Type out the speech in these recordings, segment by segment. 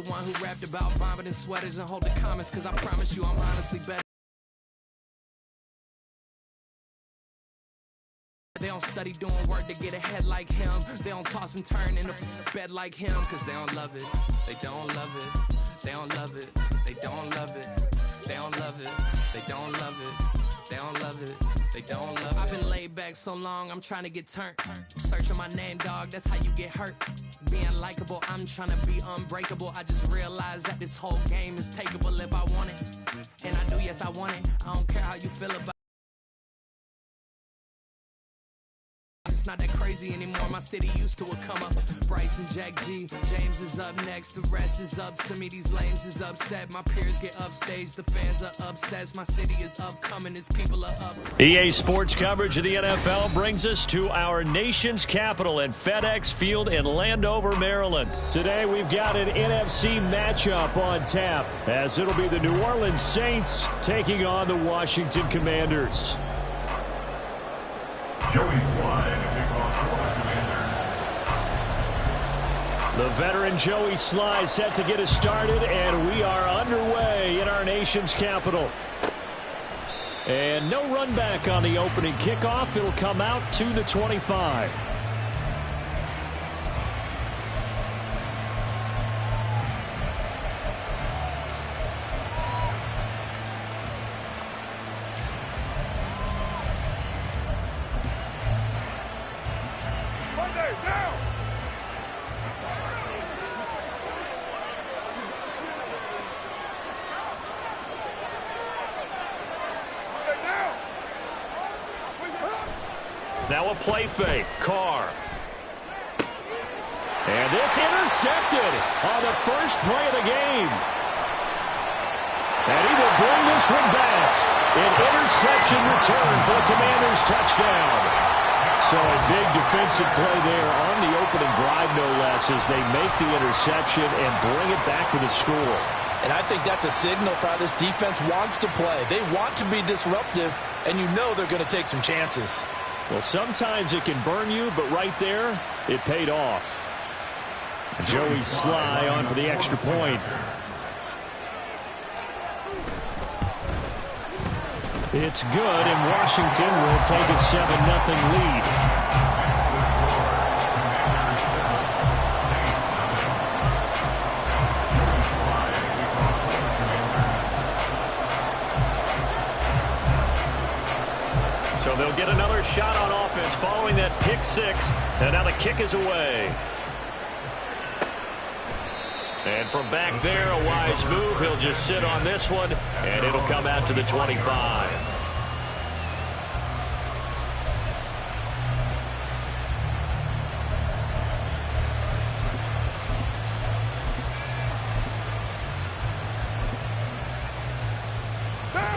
one who rapped about vomiting sweaters and hold the comments, cause I promise you I'm honestly better. They don't study doing work to get ahead like him. They don't toss and turn in the bed like him, cause they don't love it. They don't love it. They don't love it. They don't love it. They don't love it. They don't love it. They don't love it. They don't love it. I've been laid back so long, I'm trying to get turned. Searching my name, dog, that's how you get hurt. Being likable, I'm trying to be unbreakable. I just realized that this whole game is takeable if I want it. And I do, yes, I want it. I don't care how you feel about it. It's not that crazy anymore, my city used to a come up. Bryce and Jack G, James is up next, the rest is up to me, these lames is upset. My peers get upstage, the fans are obsessed. My city is upcoming, his people are up. EA Sports coverage of the NFL brings us to our nation's capital at FedEx Field in Landover, Maryland. Today we've got an NFC matchup on tap, as it'll be the New Orleans Saints taking on the Washington Commanders. Joey Slye to kick off for the Commanders. The veteran Joey Slye set to get us started, and we are underway in our nation's capital. And no run back on the opening kickoff. It'll come out to the 25. Now a play fake. Carr. And this intercepted on the first play of the game. And he will bring this one back. An interception return for the Commanders' touchdown. So a big defensive play there on the opening drive, no less, as they make the interception and bring it back for the score. And I think that's a signal for how this defense wants to play. They want to be disruptive, and you know they're going to take some chances. Well, sometimes it can burn you, but right there, it paid off. Joey Slye on for the extra point. It's good, and Washington will take a 7-0 lead. So they'll get another shot on offense following that pick six, and now the kick is away. And from back there, a wise move. He'll just sit on this one, and it'll come out to the 25.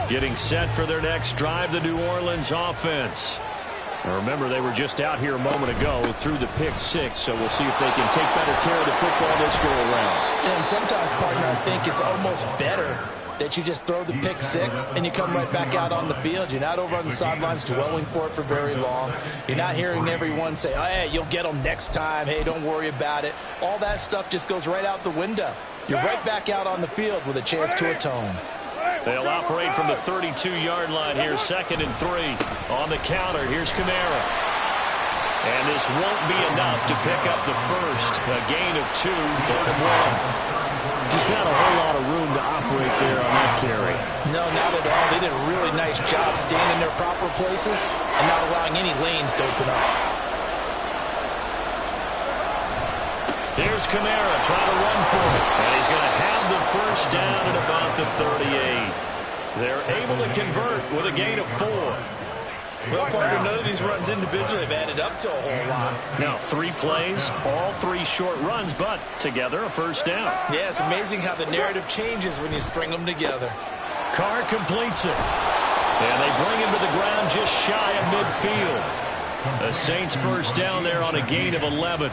Getting set for their next drive, the New Orleans offense. Now remember, they were just out here a moment ago through the pick six, so we'll see if they can take better care of the football this go around. And sometimes, partner, I think it's almost better that you just throw the pick six and you come right back out on the field. You're not over on the sidelines dwelling for it for very long. You're not hearing everyone say, oh, hey, you'll get them next time. Hey, don't worry about it. All that stuff just goes right out the window. You're right back out on the field with a chance to atone. They'll operate from the 32-yard line here, 2nd and 3. On the counter, here's Kamara. And this won't be enough to pick up the first. A gain of 2, 3rd and 1. Just not a whole lot of room to operate there on that carry. No, not at all. They did a really nice job staying in their proper places and not allowing any lanes to open up. Here's Kamara trying to run for it. And he's going to have the first down at about the 38. They're able to convert with a gain of 4. Well, partner, none of these runs individually have added up to a whole lot. Now, 3 plays, all 3 short runs, but together a first down. Yeah, it's amazing how the narrative changes when you string them together. Carr completes it. And they bring him to the ground just shy of midfield. The Saints first down there on a gain of 11.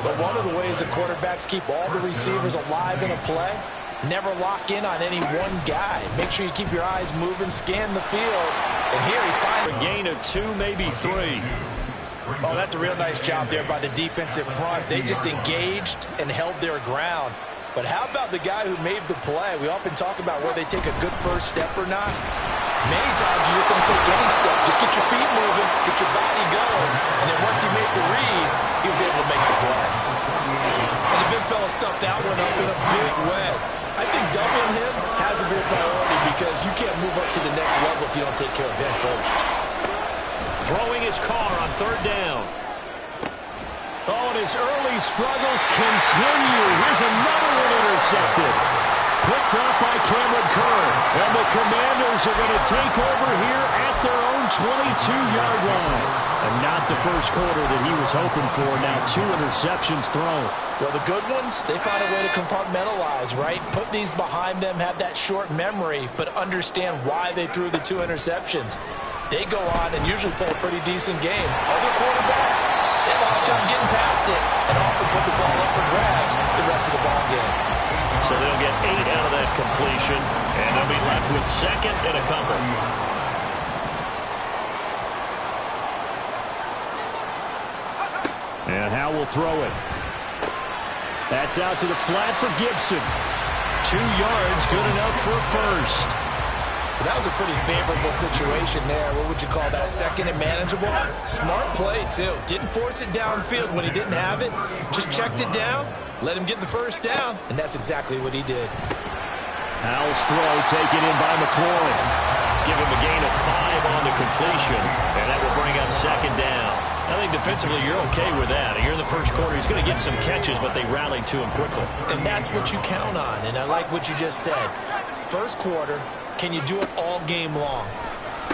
But one of the ways the quarterbacks keep all the receivers alive in a play, never lock in on any one guy. Make sure you keep your eyes moving, scan the field. And here he finds a gain of 2, maybe 3. Oh, that's a real nice job there by the defensive front. They just engaged and held their ground. But how about the guy who made the play? We often talk about whether they take a good first step or not. Many times you just don't take any step. Just get your feet moving, get your body going, and then once he made the read, he was able to make the play. And the big fella stuffed that one up in a big way. I think doubling him has to be a priority because you can't move up to the next level if you don't take care of him first. Throwing his car on third down. Oh, and his early struggles continue. Here's another one intercepted. Picked up by Cameron Kerr. And the Commanders are going to take over here at their own 22-yard line. And not the first quarter that he was hoping for. Now 2 interceptions thrown. Well, the good ones, they find a way to compartmentalize, right? Put these behind them, have that short memory, but understand why they threw the 2 interceptions. They go on and usually play a pretty decent game. Other quarterbacks, they have a hard time getting past it and often put the ball up for grabs the rest of the ball game. So they'll get 8 out of that completion, and they'll be left with second and a couple. And Howe will throw it. That's out to the flat for Gibson. 2 yards, good enough for a first. That was a pretty favorable situation there. What would you call that? Second and manageable? Smart play, too. Didn't force it downfield when he didn't have it. Just checked it down, let him get the first down, and that's exactly what he did. Howell's throw taken in by McLaurin. Give him a gain of 5 on the completion, and that will bring up second down. I think defensively you're okay with that. Here in the first quarter, he's going to get some catches, but they rallied to him quickly. And that's what you count on, and I like what you just said. First quarter, can you do it all game long?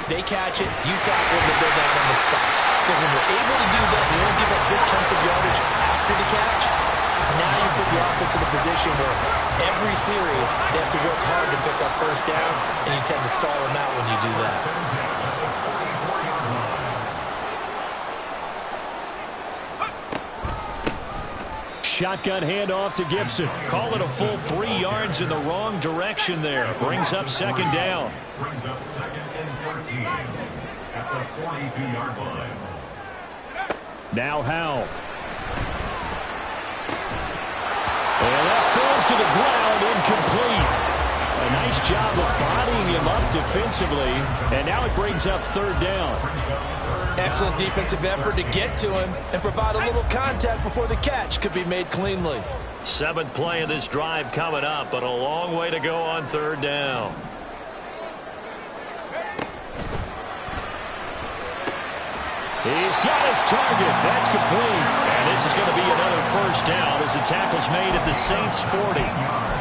They catch it, you tackle them, they're down on the spot. Because when you're able to do that, you don't give up big chunks of yardage after the catch, now you put the offense in a position where every series they have to work hard to pick up first downs, and you tend to stall them out when you do that. Shotgun handoff to Gibson. Call it a full 3 yards in the wrong direction there. Brings up second down. Brings up second and 13 at the 42-yard line. Now Howe. And that falls to the ground, incomplete. A nice job of bodying him up defensively. And now it brings up third down. Excellent defensive effort to get to him and provide a little contact before the catch could be made cleanly. 7th play of this drive coming up, but a long way to go on third down. He's got his target. That's complete. And this is going to be another first down as the tackle's made at the Saints 40.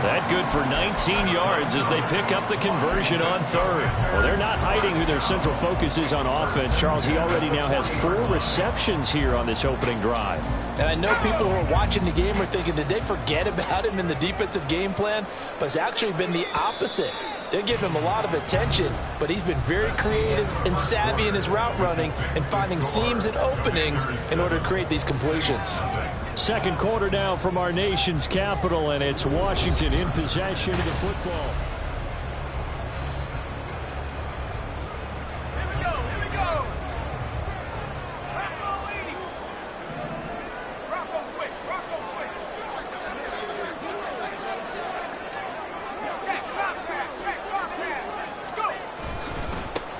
That good for 19 yards as they pick up the conversion on third. Well, they're not hiding who their central focus is on offense. Charles, he already now has 4 receptions here on this opening drive. And I know people who are watching the game are thinking, did they forget about him in the defensive game plan? But it's actually been the opposite. They give him a lot of attention, but he's been very creative and savvy in his route running and finding seams and openings in order to create these completions. Second quarter now from our nation's capital, and it's Washington in possession of the football.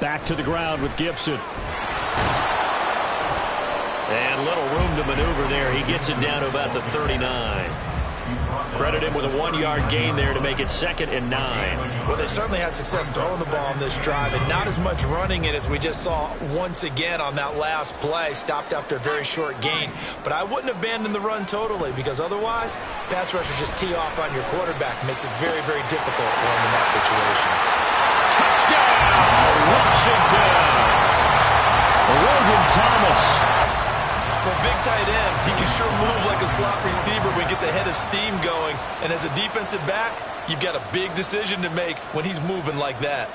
Back to the ground with Gibson. And little room to maneuver there. He gets it down to about the 39. Credit him with a 1-yard gain there to make it 2nd and 9. Well, they certainly had success throwing the ball on this drive, and not as much running it as we just saw once again on that last play. Stopped after a very short gain. But I wouldn't abandon the run totally, because otherwise, pass rushers just tee off on your quarterback. Makes it very, very difficult for him in that situation. Touchdown, Washington! Logan Thomas. For a big tight end, he can sure move like a slot receiver when he gets a head of steam going. And as a defensive back, you've got a big decision to make when he's moving like that.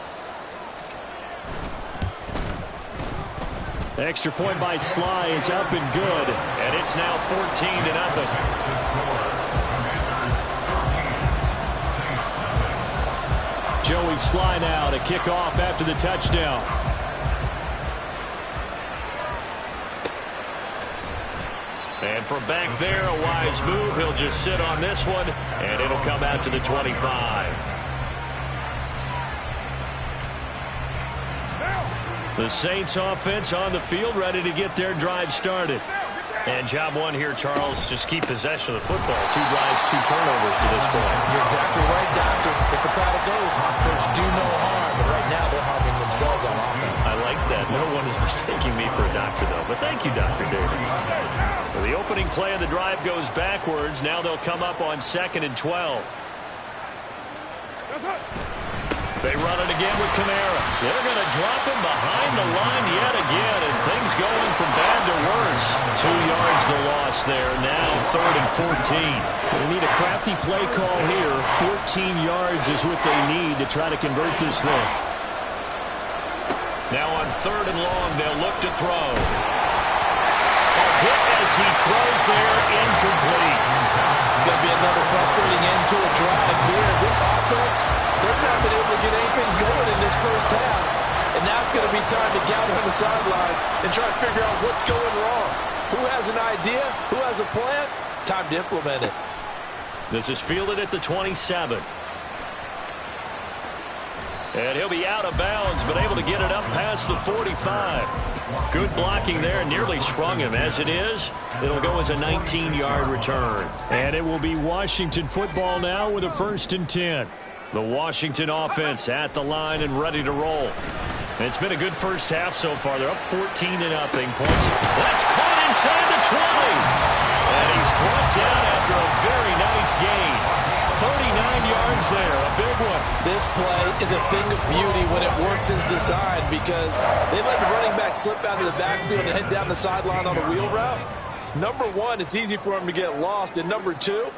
The extra point by Sly is up and good. And it's now 14-0. Joey Sly now to kick off after the touchdown. And from back there, a wise move. He'll just sit on this one, and it'll come out to the 25. The Saints offense on the field, ready to get their drive started. And job one here, Charles, just keep possession of the football. 2 drives, 2 turnovers to this point. You're exactly right, Doctor. Hippocratic oath. First, do no harm. But right now, they're harming themselves on offense. I like that. No one is mistaking me for a doctor, though. But thank you, Dr. Davis. So the opening play of the drive goes backwards. Now they'll come up on 2nd and 12. They run it again with Kamara. They're going to drop him behind the line yet again, and things going from bad to worse. 2 yards the loss there. Now 3rd and 14. They need a crafty play call here. 14 yards is what they need to try to convert this thing. Now on 3rd and long, they'll look to throw. A hit as he throws there, incomplete. It's going to be another frustrating end to a drive here. This offense, they've not been able to get anything going in this first half. And now it's going to be time to gather on the sidelines and try to figure out what's going wrong. Who has an idea? Who has a plan? Time to implement it. This is fielded at the 27. And he'll be out of bounds, but able to get it up past the 45. Good blocking there, nearly sprung him. As it is, it'll go as a 19-yard return. And it will be Washington football now with a 1st and 10. The Washington offense at the line and ready to roll. And it's been a good first half so far. They're up 14-0. Points. That's caught inside the 20. And he's brought down after a very nice gain. 39 yards there, a big one. This play is a thing of beauty when it works as designed because they let the running back slip out of the backfield and head down the sideline on a wheel route. Number one, it's easy for him to get lost. And number two,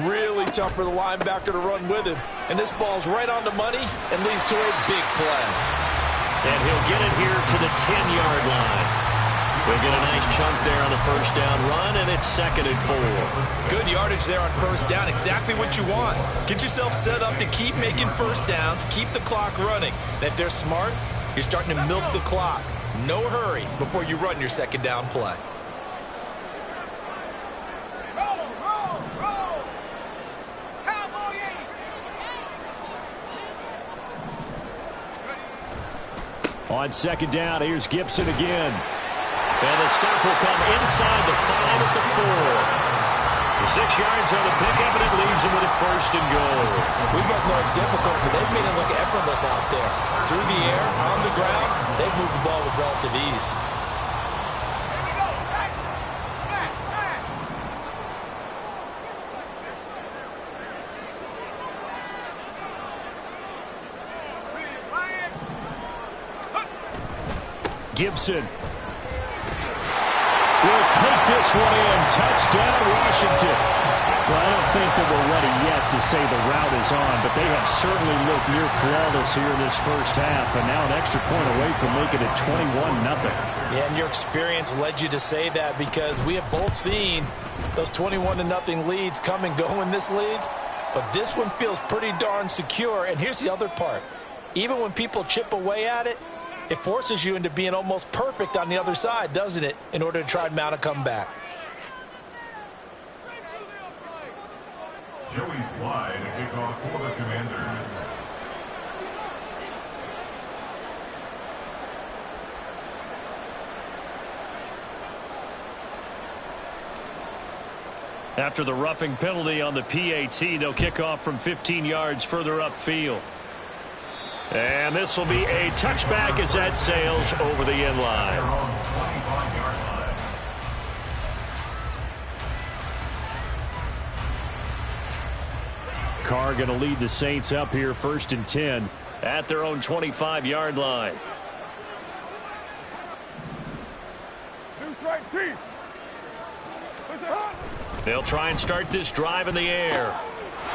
really tough for the linebacker to run with him. And this ball's right on the money and leads to a big play. And he'll get it here to the 10-yard line. We'll get a nice chunk there on the first down run, and it's 2nd and 4. Good yardage there on first down. Exactly what you want. Get yourself set up to keep making first downs, keep the clock running. And if they're smart, you're starting to milk the clock. No hurry before you run your 2nd down play. On 2nd down, here's Gibson again. And the stop will come inside the 5 at the 4. The 6 yards on the pickup, and it leaves him with a 1st and goal. We both know it's difficult, but they've made it look effortless out there. Through the air, on the ground, they've moved the ball with relative ease. Gibson will take this one in. Touchdown, Washington. Well, I don't think that we're ready yet to say the route is on, but they have certainly looked near flawless here in this first half, and now an extra point away from making it 21-0. Yeah, and your experience led you to say that because we have both seen those 21-0 leads come and go in this league, but this one feels pretty darn secure. And here's the other part. Even when people chip away at it, it forces you into being almost perfect on the other side, doesn't it, in order to try and mount a comeback. Joey Slye to kick off for the Commanders. After the roughing penalty on the PAT, they'll kick off from 15 yards further upfield. And this will be a touchback as that sails over the end line. Carr going to lead the Saints up here 1st and 10 at their own 25-yard line. They'll try and start this drive in the air.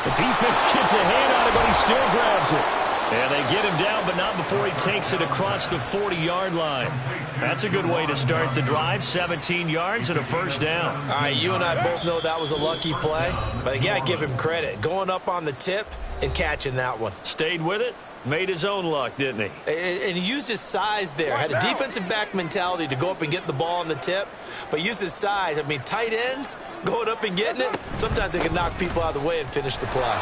The defense gets a hand on it, but he still grabs it. And they get him down, but not before he takes it across the 40-yard line. That's a good way to start the drive. 17 yards and a first down. All right, you and I both know that was a lucky play, but you got to give him credit. Going up on the tip and catching that one. Stayed with it. Made his own luck, didn't he? And he used his size there. Had a defensive back mentality to go up and get the ball on the tip, but used his size. I mean, tight ends going up and getting it, sometimes they can knock people out of the way and finish the play.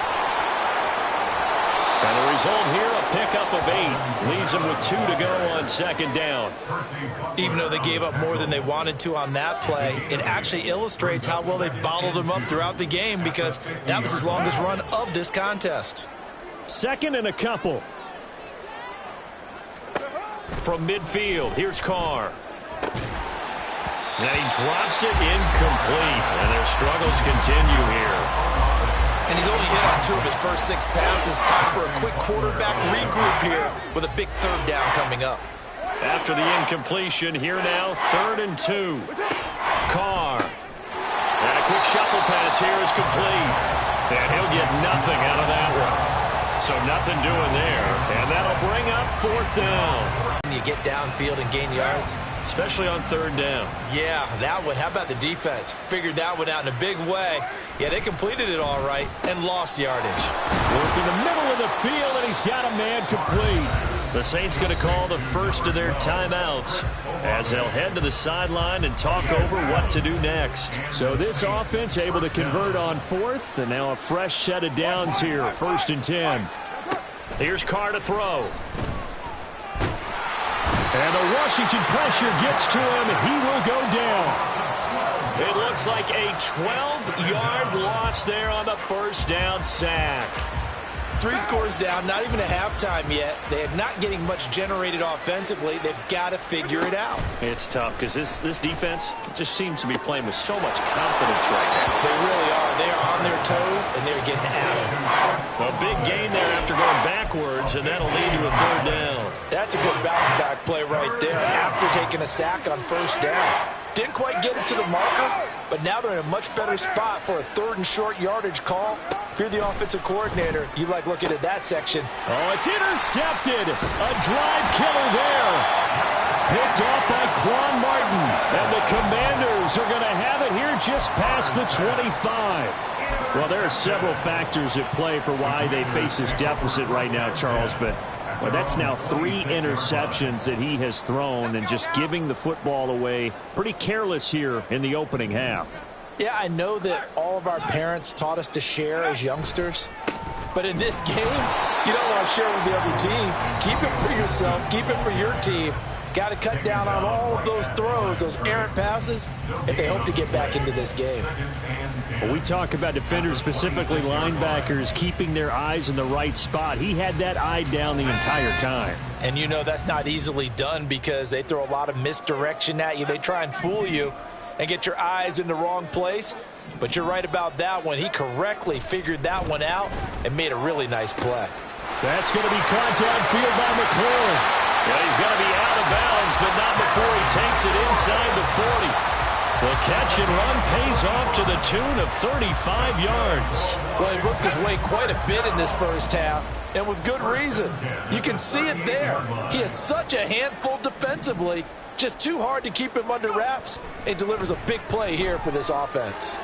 And the result here, a pickup of 8. Leaves them with 2 to go on second down. Even though they gave up more than they wanted to on that play, it actually illustrates how well they bottled them up throughout the game, because that was his longest run of this contest. Second and a couple. From midfield, here's Carr. And he drops it incomplete. And their struggles continue here. And he's only hit on 2 of his first 6 passes. Time for a quick quarterback regroup here with a big third down coming up. After the incompletion, here now, 3rd and 2. Carr. And a quick shuffle pass here is complete. And he'll get nothing out of that one. So nothing doing there. And that'll bring up 4th down. Can you get downfield and gain yards? Especially on 3rd down. Yeah, that one. How about the defense? Figured that one out in a big way. Yeah, they completed it all right and lost yardage. Working the middle of the field, and he's got a man complete. The Saints going to call the first of their timeouts as they'll head to the sideline and talk over what to do next. So this offense able to convert on 4th, and now a fresh set of downs here, 1st and 10. Here's Carr to throw. And the Washington pressure gets to him. He will go down. It looks like a 12-yard loss there on the first down sack. 3 scores down, not even a halftime yet. They are not getting much generated offensively. They've got to figure it out. It's tough because this defense just seems to be playing with so much confidence right now. They really are. They are on their toes, and they're getting at it. A big gain there after going backwards, and that'll lead to a 3rd down. That's a good bounce-back play right there after taking a sack on 1st down. Didn't quite get it to the marker, but now they're in a much better spot for a 3rd and short yardage call. If you're the offensive coordinator, you like looking at that section. Oh, it's intercepted. A drive killer there. Picked off by Quan Martin. And the Commanders are going to have it here just past the 25. Well, there are several factors at play for why they face this deficit right now, Charles, but well, that's now 3 interceptions that he has thrown and just giving the football away. Pretty careless here in the opening half. Yeah, I know that all of our parents taught us to share as youngsters. But in this game, you don't want to share with the other team. Keep it for yourself. Keep it for your team. Got to cut down on all of those throws, those errant passes, if they hope to get back into this game. Well, we talk about defenders, specifically linebackers, keeping their eyes in the right spot. He had that eye down the entire time. And you know that's not easily done because they throw a lot of misdirection at you. They try and fool you and get your eyes in the wrong place. But you're right about that one. He correctly figured that one out and made a really nice play. That's going to be caught downfield by McLaurin. Well, he's going to be out of bounds, but not before he takes it inside the 40. The catch and run pays off to the tune of 35 yards. Well, he worked his way quite a bit in this first half, and with good reason. You can see it there. He is such a handful defensively. Just too hard to keep him under wraps, and delivers a big play here for this offense.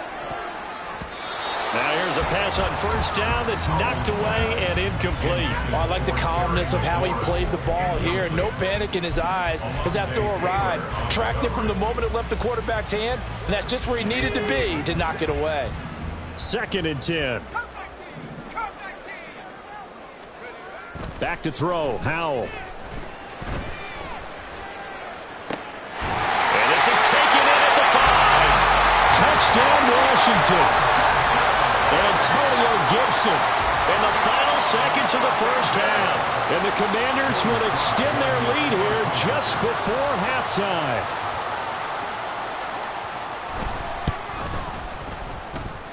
Now here's a pass on 1st down that's knocked away and incomplete. Well, I like the calmness of how he played the ball here. No panic in his eyes as that throw arrived. Tracked it from the moment it left the quarterback's hand, and that's just where he needed to be to knock it away. 2nd and 10. Back to throw. Howell. And this is taken in at the 5. Touchdown, Washington. Antonio Gibson in the final seconds of the first half. And the Commanders will extend their lead here just before halftime.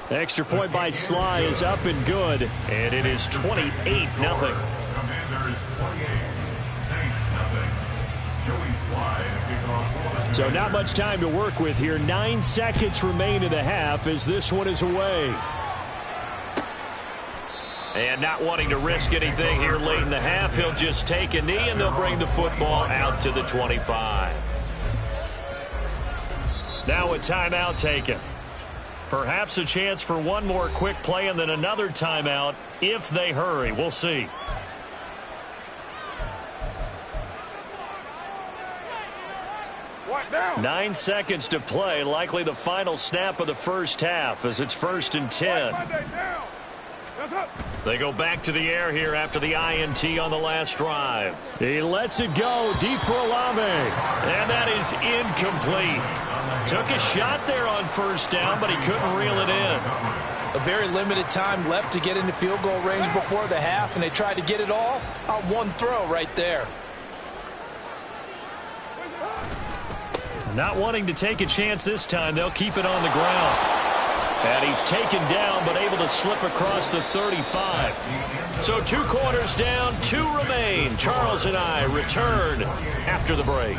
The extra point by Sly is up and good. And it is 28-0. Commanders 28, Saints nothing. Joey Sly. So not much time to work with here. 9 seconds remain in the half as this one is away. And not wanting to risk anything here late in the half, he'll just take a knee and they'll bring the football out to the 25. Now a timeout taken. Perhaps a chance for one more quick play and then another timeout if they hurry. We'll see. What now? 9 seconds to play, likely the final snap of the first half as it's 1st and 10. They go back to the air here after the INT on the last drive. He lets it go deep for Olave. And that is incomplete. Took a shot there on first down, but he couldn't reel it in. A very limited time left to get into field goal range before the half, and they tried to get it all on one throw right there. Not wanting to take a chance this time, they'll keep it on the ground. And he's taken down, but able to slip across the 35. So 2 quarters down, 2 remain. Charles and I return after the break.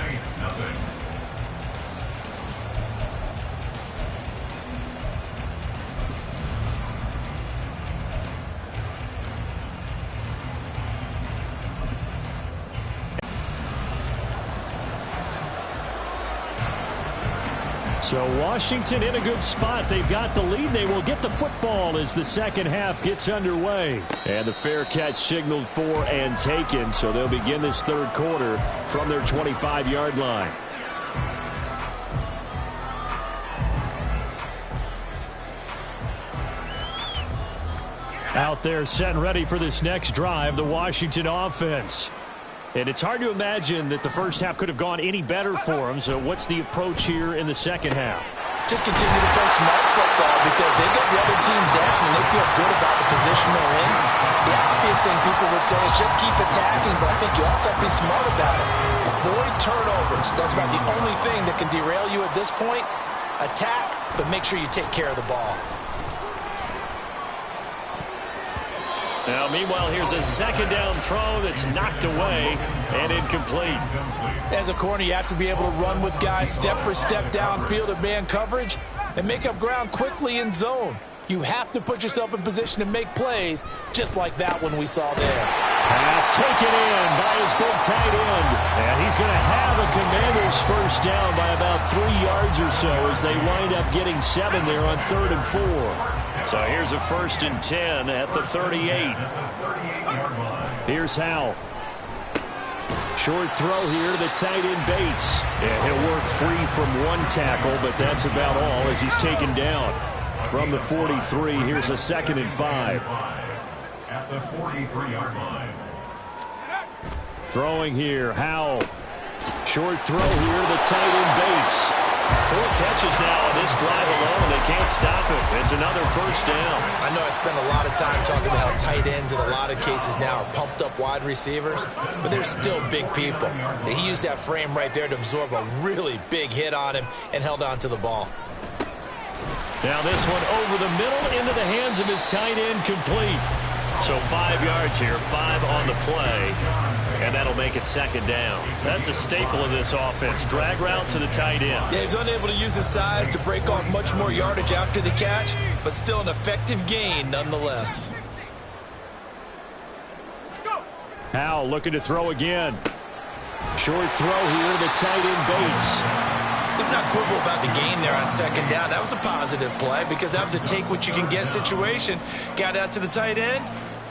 So Washington in a good spot. They've got the lead. They will get the football as the second half gets underway. And the fair catch signaled for and taken. So they'll begin this third quarter from their 25-yard line. Out there set and ready for this next drive, the Washington offense. And it's hard to imagine that the first half could have gone any better for them. So what's the approach here in the second half? Just continue to play smart football because they got the other team down and they feel good about the position they're in. The obvious thing people would say is just keep attacking, but I think you also have to be smart about it. Avoid turnovers. That's about the only thing that can derail you at this point. Attack, but make sure you take care of the ball. Now, meanwhile, here's a second down throw that's knocked away and incomplete. As a corner, you have to be able to run with guys step for step downfield of man coverage and make up ground quickly in zone. You have to put yourself in position to make plays, just like that one we saw there. Pass taken in by his big tight end. And he's going to have a Commanders first down by about 3 yards or so as they wind up getting 7 there on 3rd and 4. So here's a 1st and 10 at the 38. Here's Howell. Short throw here to the tight end Bates. And he'll work free from one tackle, but that's about all as he's taken down. From the 43, here's a 2nd and 5. At the 43-yard line. Throwing here, Howell. Short throw here to the tight end Bates. 4 catches now on this drive alone. They can't stop it. It's another first down. I know I spend a lot of time talking about how tight ends in a lot of cases now are pumped up wide receivers, but they're still big people. He used that frame right there to absorb a really big hit on him and held on to the ball. Now this one over the middle into the hands of his tight end, complete. So 5 yards here, 5 on the play, and that'll make it 2nd down. That's a staple of this offense. Drag route to the tight end. Yeah, he's unable to use his size to break off much more yardage after the catch, but still an effective gain nonetheless. Howell looking to throw again. Short throw here to the tight end Bates. Let's not quibble about the gain there on 2nd down. That was a positive play because that was a take-what-you-can-get situation. Got out to the tight end.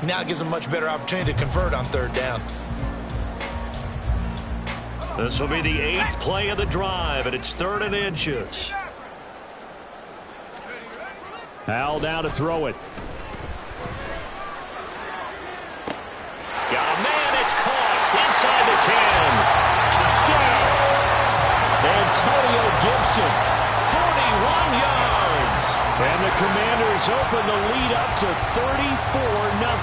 Now gives him a much better opportunity to convert on 3rd down. This will be the 8th play of the drive, and it's 3rd and inches. Howell down to throw it. Got a man, it's caught inside the 10. Touchdown! Antonio Gibson, 41 yards. And the Commanders open the lead up to 34-0.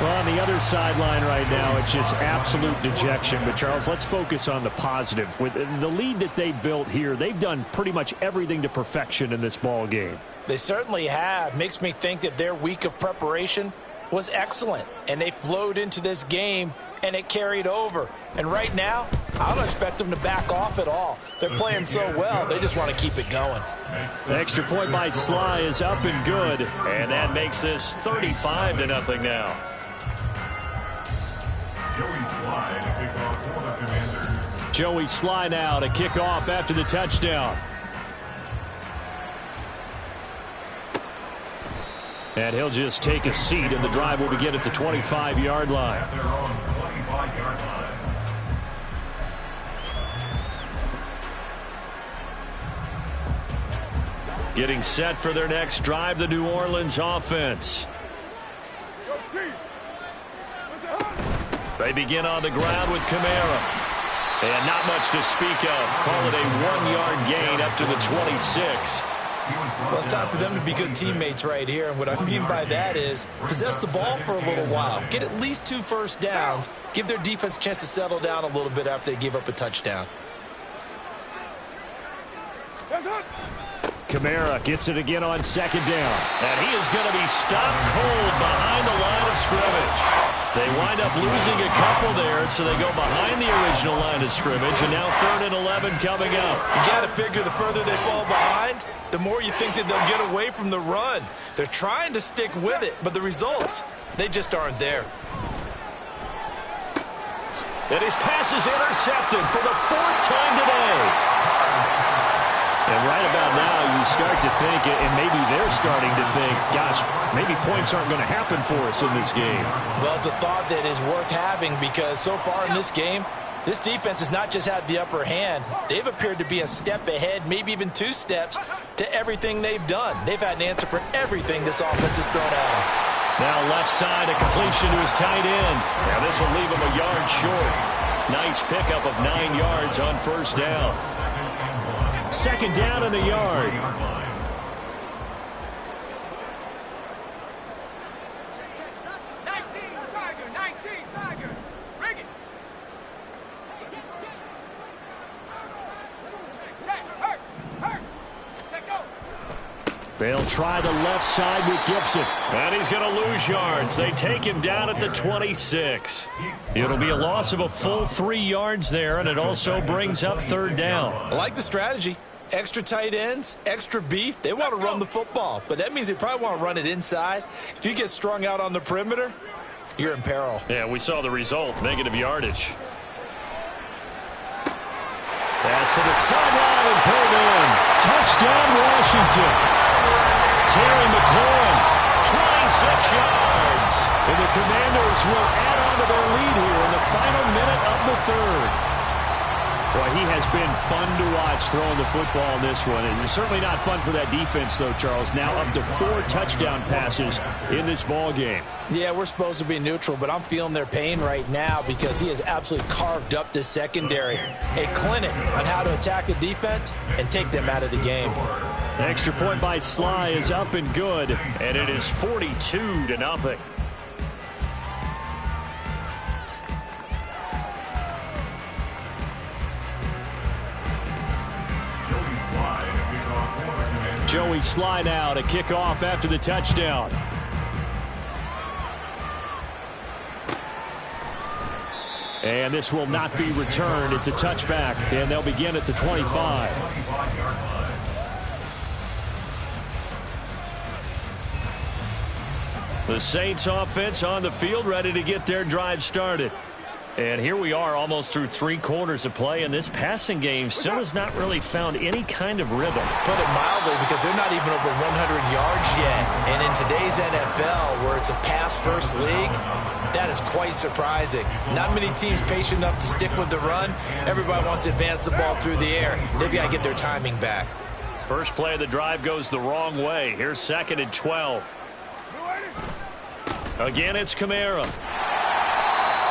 Well, on the other sideline right now, it's just absolute dejection. But, Charles, let's focus on the positive. With the lead that they built here, they've done pretty much everything to perfection in this ball game. They certainly have. Makes me think that their week of preparation was excellent. And they flowed into this game, and it carried over. And right now, I don't expect them to back off at all. They're playing so well, they just want to keep it going. The extra point by Sly is up and good. And that makes this 35-0 now. Joey Sly to kick off for the Commanders. Joey Sly now to kick off after the touchdown. And he'll just take a seat, and the drive will begin at the 25-yard line. At their own 25-yard line. Getting set for their next drive, the New Orleans offense. They begin on the ground with Kamara. And not much to speak of. Call it a 1-yard gain up to the 26. Well, it's time for them to be good teammates right here. And what I mean by that is possess the ball for a little while. Get at least 2 first downs. Give their defense a chance to settle down a little bit after they give up a touchdown. Kamara gets it again on 2nd down. And he is going to be stopped cold behind the line of scrimmage. They wind up losing a couple there, so they go behind the original line of scrimmage, and now 3rd and 11 coming up. You got to figure the further they fall behind, the more you think that they'll get away from the run. They're trying to stick with it, but the results, they just aren't there. And his pass is intercepted for the 4th time today. And right about now, you start to think, and maybe they're starting to think, gosh, maybe points aren't going to happen for us in this game. Well, it's a thought that is worth having because so far in this game, this defense has not just had the upper hand. They've appeared to be a step ahead, maybe even 2 steps, to everything they've done. They've had an answer for everything this offense has thrown at them. Now left side, a completion to his tight end. Now this will leave him a yard short. Nice pickup of 9 yards on 1st down. 2nd down and a yard. They'll try the left side with Gibson. And he's going to lose yards. They take him down at the 26. It'll be a loss of a full 3 yards there, and it also brings up 3rd down. I like the strategy. Extra tight ends, extra beef. They want to run the football, but that means they probably want to run it inside. If you get strung out on the perimeter, you're in peril. Yeah, we saw the result, negative yardage. Pass to the sideline and pulled in. Touchdown, Washington. Terry McLaurin, 26 yards. And the Commanders will add on to their lead here in the final minute of the 3rd. Boy, he has been fun to watch throwing the football in this one. It's certainly not fun for that defense, though, Charles. Now up to 4 touchdown passes in this ball game. Yeah, we're supposed to be neutral, but I'm feeling their pain right now because he has absolutely carved up this secondary. A clinic on how to attack a defense and take them out of the game. Extra point by Sly is up and good, and it is 42-0. Joey Sly now to kick off after the touchdown. And this will not be returned. It's a touchback, and they'll begin at the 25. The Saints offense on the field, ready to get their drive started. And here we are almost through 3 quarters of play, and this passing game still has not really found any kind of rhythm. Put it mildly, because they're not even over 100 yards yet. And in today's NFL, where it's a pass-first league, that is quite surprising. Not many teams patient enough to stick with the run. Everybody wants to advance the ball through the air. They've got to get their timing back. First play of the drive goes the wrong way. Here's 2nd and 12. Again, it's Kamara.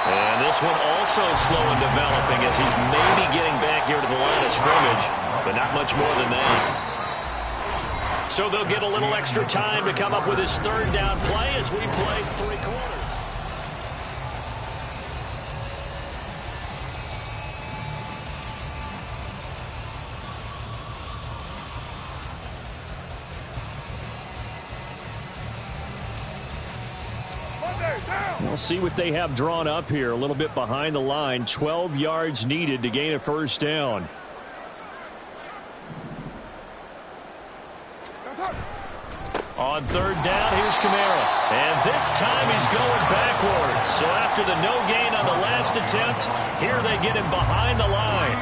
And this one also slow in developing as he's maybe getting back here to the line of scrimmage, but not much more than that. So they'll get a little extra time to come up with his 3rd down play as we play 3 quarters. We'll see what they have drawn up here. A little bit behind the line. 12 yards needed to gain a 1st down. On 3rd down, here's Kamara. And this time he's going backwards. So after the no gain on the last attempt, here they get him behind the line.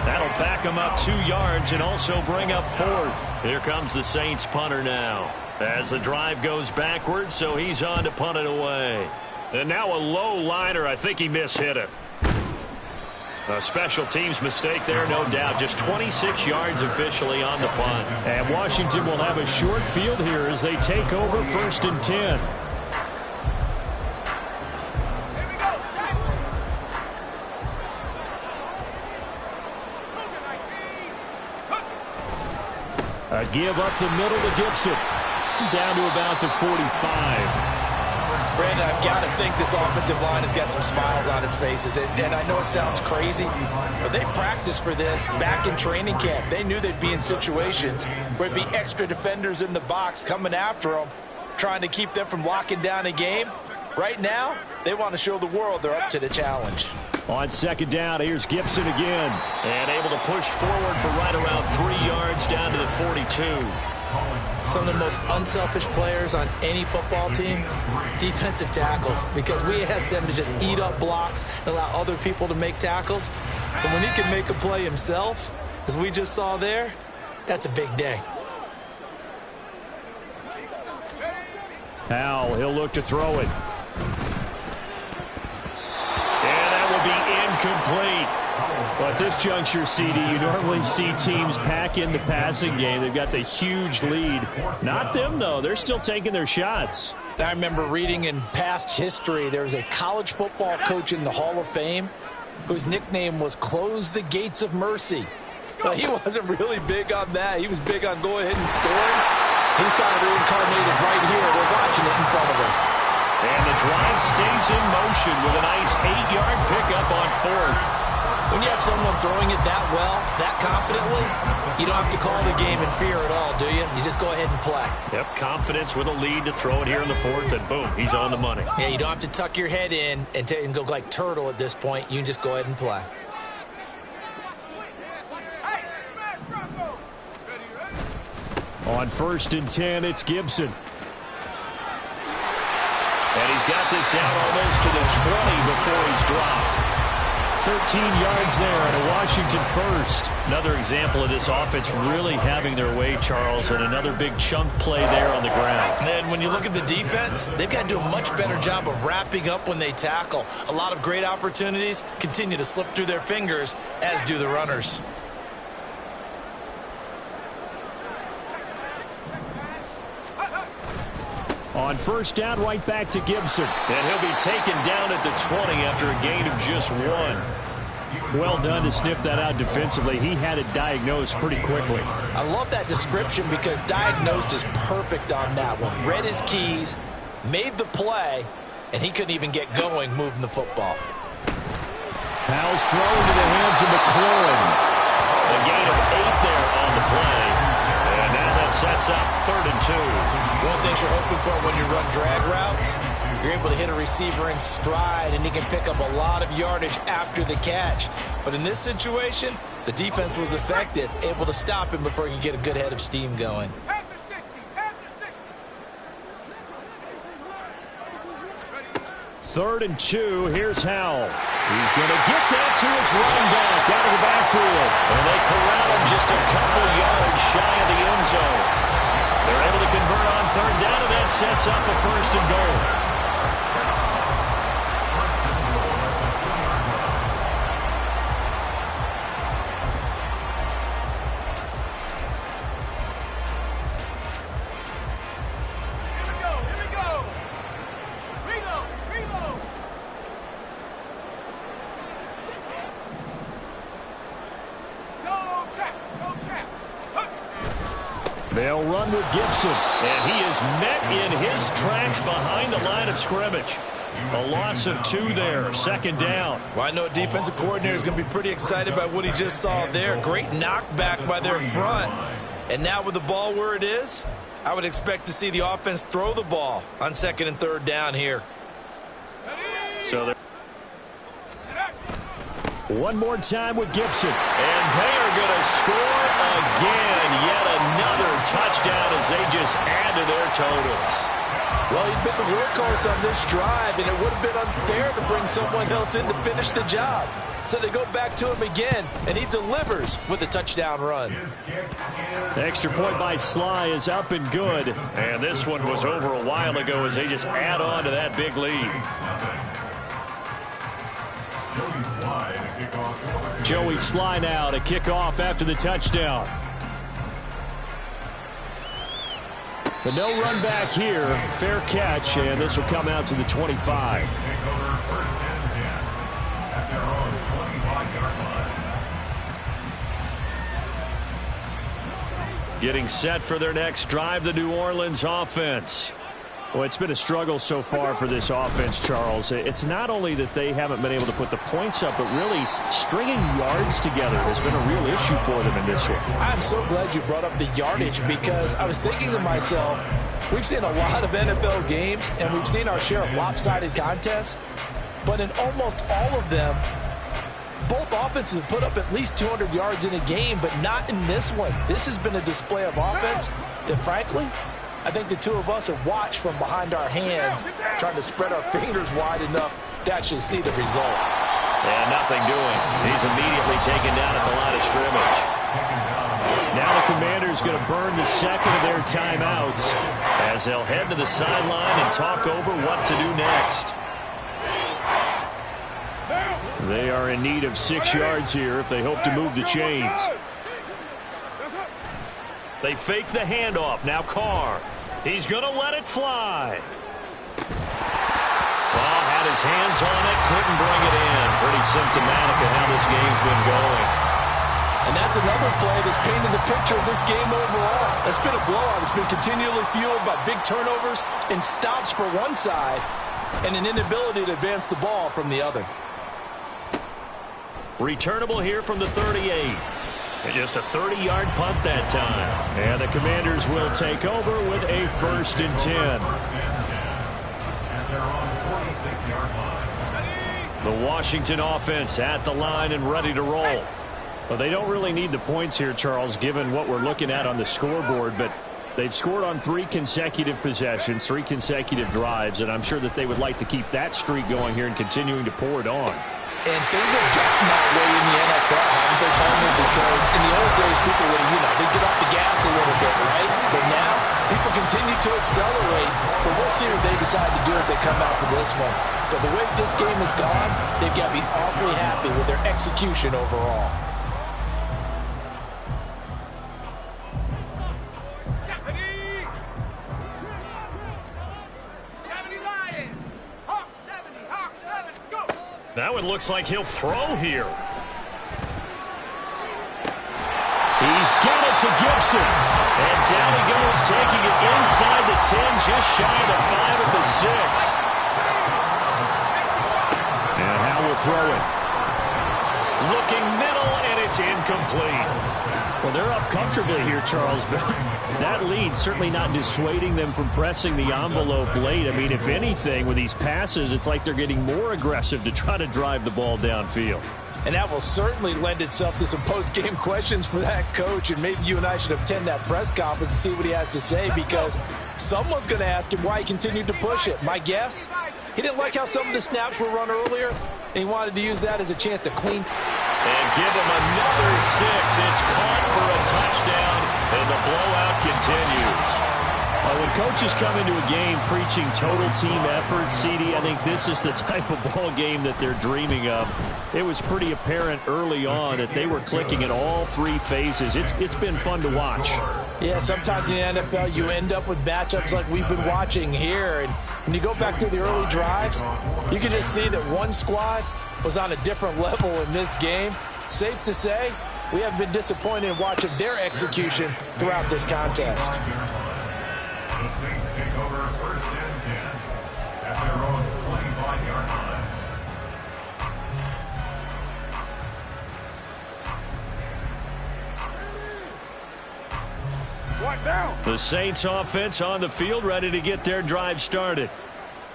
That'll back him up 2 yards and also bring up 4th. Here comes the Saints punter now. As the drive goes backwards, so he's on to punt it away. And now a low liner. I think he mishit it. A special teams mistake there, no doubt. Just 26 yards officially on the punt. And Washington will have a short field here as they take over 1st and 10. give up the middle to Gibson. Down to about the 45. Brandon, I've got to think this offensive line has got some smiles on its faces. And I know it sounds crazy, but they practiced for this back in training camp. They knew they'd be in situations where there'd be extra defenders in the box coming after them, trying to keep them from locking down a game. Right now, they want to show the world they're up to the challenge. On second down, here's Gibson again. And able to push forward for right around 3 yards down to the 42. Some of the most unselfish players on any football team, defensive tackles, because we ask them to just eat up blocks and allow other people to make tackles. But when he can make a play himself, as we just saw there, that's a big day. Powell, he'll look to throw it. And that will be incomplete. But at this juncture, CD, you normally see teams pack in the passing game. They've got the huge lead. Not them, though. They're still taking their shots. I remember reading in past history, there was a college football coach in the Hall of Fame whose nickname was Close the Gates of Mercy. But he wasn't really big on that. He was big on going ahead and scoring. He's kind of reincarnated right here. We're watching it in front of us. And the drive stays in motion with a nice 8-yard pickup on fourth. When you have someone throwing it that well, that confidently, you don't have to call the game in fear at all, do you? You just go ahead and play. Yep, confidence with a lead to throw it here in the fourth, and boom, he's on the money. Yeah, you don't have to tuck your head in and go like turtle at this point. You can just go ahead and play. On 1st and 10, it's Gibson. And he's got this down almost to the 20 before he's dropped. 13 yards there and a Washington first. Another example of this offense really having their way, Charles, and another big chunk play there on the ground. And when you look at the defense, they've got to do a much better job of wrapping up when they tackle. A lot of great opportunities continue to slip through their fingers, as do the runners. On 1st down, right back to Gibson. And he'll be taken down at the 20 after a gain of just 1. Well done to sniff that out defensively. He had it diagnosed pretty quickly. I love that description because diagnosed is perfect on that one. Read his keys, made the play, and he couldn't even get going moving the football. Powell's thrown into the hands of McLaurin. A gain of 8 there on the play. And now that sets up 3rd and 2. One of the things you're hoping for when you run drag routes, you're able to hit a receiver in stride, and he can pick up a lot of yardage after the catch. But in this situation, the defense was effective, able to stop him before he could get a good head of steam going. Third and 2, here's Howell. He's going to get that to his running back out of the backfield. And they corral him just a couple yards shy of the end zone. They're able to convert on 3rd down, and that sets up a 1st and goal. They'll run with Gibson. And he is met in his tracks behind the line of scrimmage. A loss of 2 there, 2nd down. Well, I know a defensive coordinator is going to be pretty excited by what he just saw there. Great knockback by their front. And now with the ball where it is, I would expect to see the offense throw the ball on 2nd and 3rd down here. So they're one more time with Gibson. And they are going to score again. Yet another touchdown as they just add to their totals. Well, he's been the workhorse on this drive, and it would have been unfair to bring someone else in to finish the job. So they go back to him again, and he delivers with a touchdown run. The extra point by Sly is up and good. And this one was over a while ago as they just add on to that big lead. Joey Sly now to kick off after the touchdown. But no run back here. Fair catch, and this will come out to the 25. Getting set for their next drive, the New Orleans offense. Well, it's been a struggle so far for this offense, Charles. It's not only that they haven't been able to put the points up, but really stringing yards together has been a real issue for them in this one. I'm so glad you brought up the yardage, because I was thinking to myself, we've seen a lot of NFL games, and we've seen our share of lopsided contests, but in almost all of them, both offenses have put up at least 200 yards in a game, but not in this one. This has been a display of offense that, frankly, I think the two of us have watched from behind our hands, trying to spread our fingers wide enough to actually see the result. And nothing doing. He's immediately taken down at the line of scrimmage. Now the Commanders going to burn the second of their timeouts as they'll head to the sideline and talk over what to do next. They are in need of 6 yards here if they hope to move the chains. They fake the handoff. Now Carr. He's going to let it fly. Well, had his hands on it, couldn't bring it in. Pretty symptomatic of how this game's been going. And that's another play that's painted the picture of this game overall. It's been a blowout. It's been continually fueled by big turnovers and stops for one side and an inability to advance the ball from the other. Returnable here from the 38. And just a 30-yard punt that time. And the Commanders will take over with a 1st and 10. The Washington offense at the line and ready to roll. Well, they don't really need the points here, Charles, given what we're looking at on the scoreboard, but they've scored on 3 consecutive possessions, 3 consecutive drives, and I'm sure that they would like to keep that streak going here and continuing to pour it on. And things have gotten that way in the NFL, haven't they, Palmer? Because in the old days, people would, they'd get off the gas a little bit, right? But now, people continue to accelerate, but we'll see what they decide to do as they come out for this one. But the way this game has gone, they've got to be awfully happy with their execution overall. That one looks like he'll throw here. He's got it to Gibson. And down he goes, taking it inside the 10, just shy of the 5 at the 6. And Howell will throw it. Looking middle, and it's incomplete. Well, they're up comfortably here, Charles, but that lead certainly not dissuading them from pressing the envelope late. I mean, if anything, with these passes, it's like they're getting more aggressive to try to drive the ball downfield. And that will certainly lend itself to some post-game questions for that coach, and maybe you and I should attend that press conference and see what he has to say, because someone's going to ask him why he continued to push it. My guess, he didn't like how some of the snaps were run earlier, and he wanted to use that as a chance to clean. And give him another 6. It's caught for a touchdown, and the blowout continues. When coaches come into a game preaching total team effort, CD, I think this is the type of ball game that they're dreaming of. It was pretty apparent early on that they were clicking in all 3 phases. It's been fun to watch. Yeah, sometimes in the NFL you end up with matchups like we've been watching here. And when you go back to the early drives, you can just see that one squad was on a different level in this game. Safe to say, we have been disappointed in watching their execution throughout this contest. The Saints take over 1st and 10 at their own 25-yard line. The Saints offense on the field, ready to get their drive started.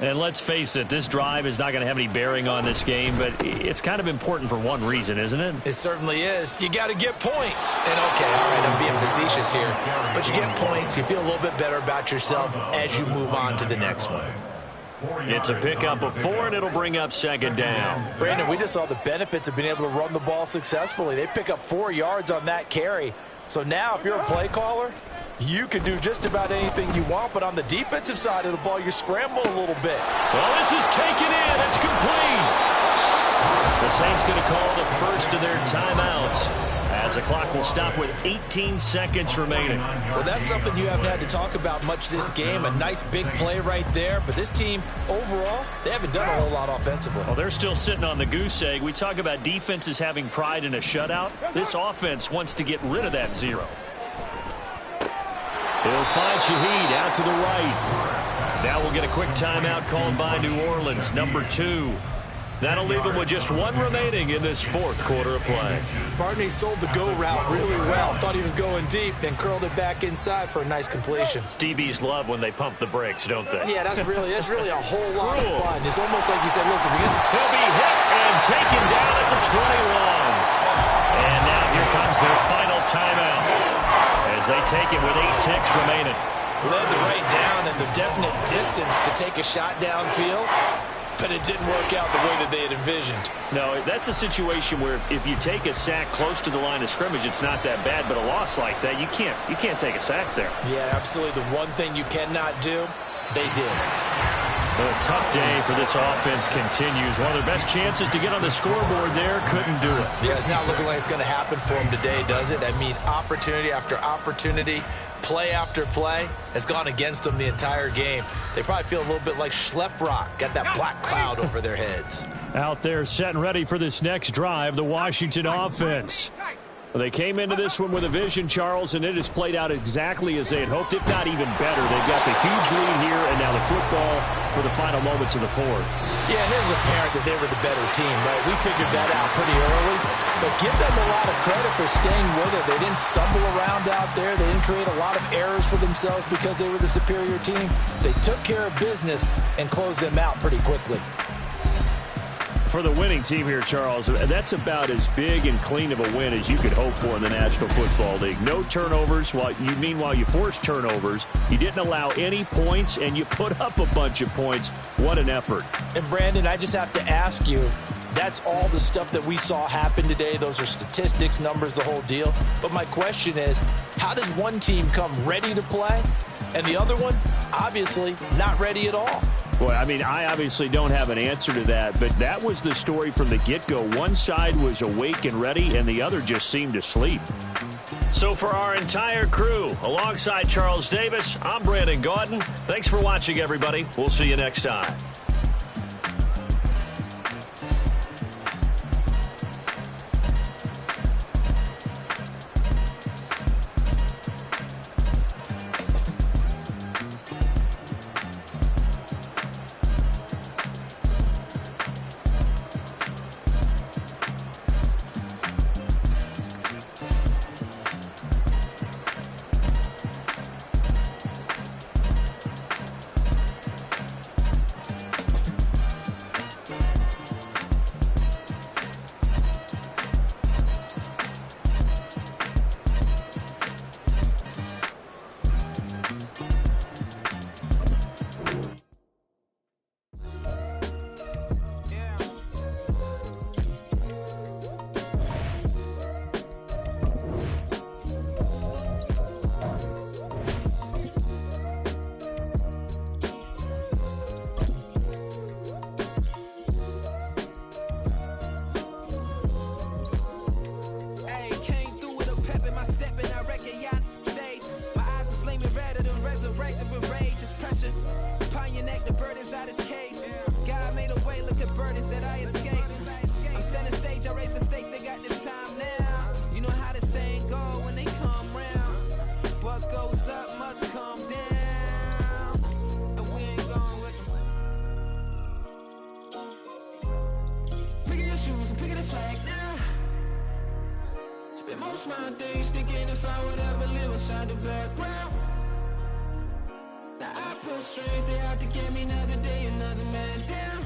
And let's face it, this drive is not going to have any bearing on this game, but it's kind of important for one reason, isn't it? It certainly is. You got to get points. And okay, all right, I'm being facetious here, but you get points, you feel a little bit better about yourself as you move on to the next one. It's a pickup of 4, and it'll bring up 2nd down. Brandon, we just saw the benefits of being able to run the ball successfully. They pick up 4 yards on that carry. So now if you're a play caller, you can do just about anything you want, but on the defensive side of the ball, you're scrambling a little bit. Well, this is taken in. It's complete. The Saints going to call the first of their timeouts as the clock will stop with 18 seconds remaining. Well, that's something you haven't had to talk about much this game. A nice big play right there. But this team, overall, they haven't done a whole lot offensively. Well, they're still sitting on the goose egg. We talk about defenses having pride in a shutout. This offense wants to get rid of that 0. He'll find Shaheed out to the right. Now we'll get a quick timeout called by New Orleans, number 2. That'll leave him with just 1 remaining in this 4th quarter of play. Barney sold the go route really well. Thought he was going deep, then curled it back inside for a nice completion. DBs love when they pump the brakes, don't they? Yeah, that's really a whole lot of fun. It's almost like you said, listen, he'll be hit and taken down at the 21. And now here comes their final timeout as they take it with 8 ticks remaining. They had the right down and the definite distance to take a shot downfield, but it didn't work out the way that they had envisioned. No, that's a situation where if you take a sack close to the line of scrimmage, it's not that bad, but a loss like that, you can't take a sack there. Yeah, absolutely. The one thing you cannot do, they did. A tough day for this offense continues. One of their best chances to get on the scoreboard there, couldn't do it. Yeah, it's not looking like it's going to happen for them today, does it? I mean, opportunity after opportunity, play after play has gone against them the entire game. They probably feel a little bit like Schlepp-Rock, got that black cloud over their heads. Out there set and ready for this next drive, the Washington offense. They came into this one with a vision, Charles, and it has played out exactly as they had hoped, if not even better. They've got the huge lead here, and now the football for the final moments of the 4th. Yeah, and it was apparent that they were the better team, right? We figured that out pretty early, but give them a lot of credit for staying with it. They didn't stumble around out there. They didn't create a lot of errors for themselves because they were the superior team. They took care of business and closed them out pretty quickly. For the winning team here, Charles, that's about as big and clean of a win as you could hope for in the National Football League. No turnovers. Meanwhile, you forced turnovers. You didn't allow any points, and you put up a bunch of points. What an effort. And, Brandon, I just have to ask you, that's all the stuff that we saw happen today. Those are statistics, numbers, the whole deal. But my question is, how does one team come ready to play, and the other one, obviously, not ready at all? Boy, I mean, I obviously don't have an answer to that, but that was the story from the get-go. One side was awake and ready, and the other just seemed asleep. So for our entire crew, alongside Charles Davis, I'm Brandon Gaudin. Thanks for watching, everybody. We'll see you next time. My days thinking if I would ever live inside the background. Now I pull strings, they out to get me another day, another man down.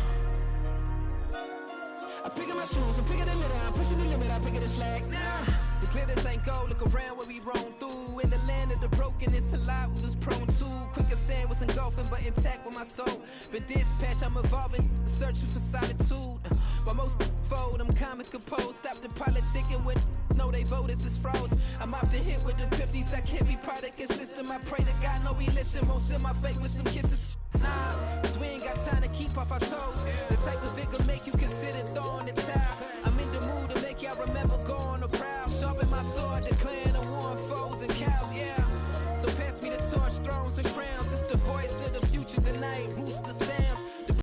I pick up my shoes, I'm picking the litter, I'm pushing the limit, I pick up the slack now. The glitters ain't gold, look around where we roam through. In the land of the broken, it's a lot we was prone to. Quicker sand was engulfing, but intact with my soul. Been dispatched, I'm evolving, searching for solitude. While most fold, I'm comic composed. Stop the politicking with no, they voters is froze. I'm off the hit with the 50s, I can't be product and system. I pray to God, no, he listen, won't send my fate with some kisses. Nah, cause we ain't got time to keep off our toes. The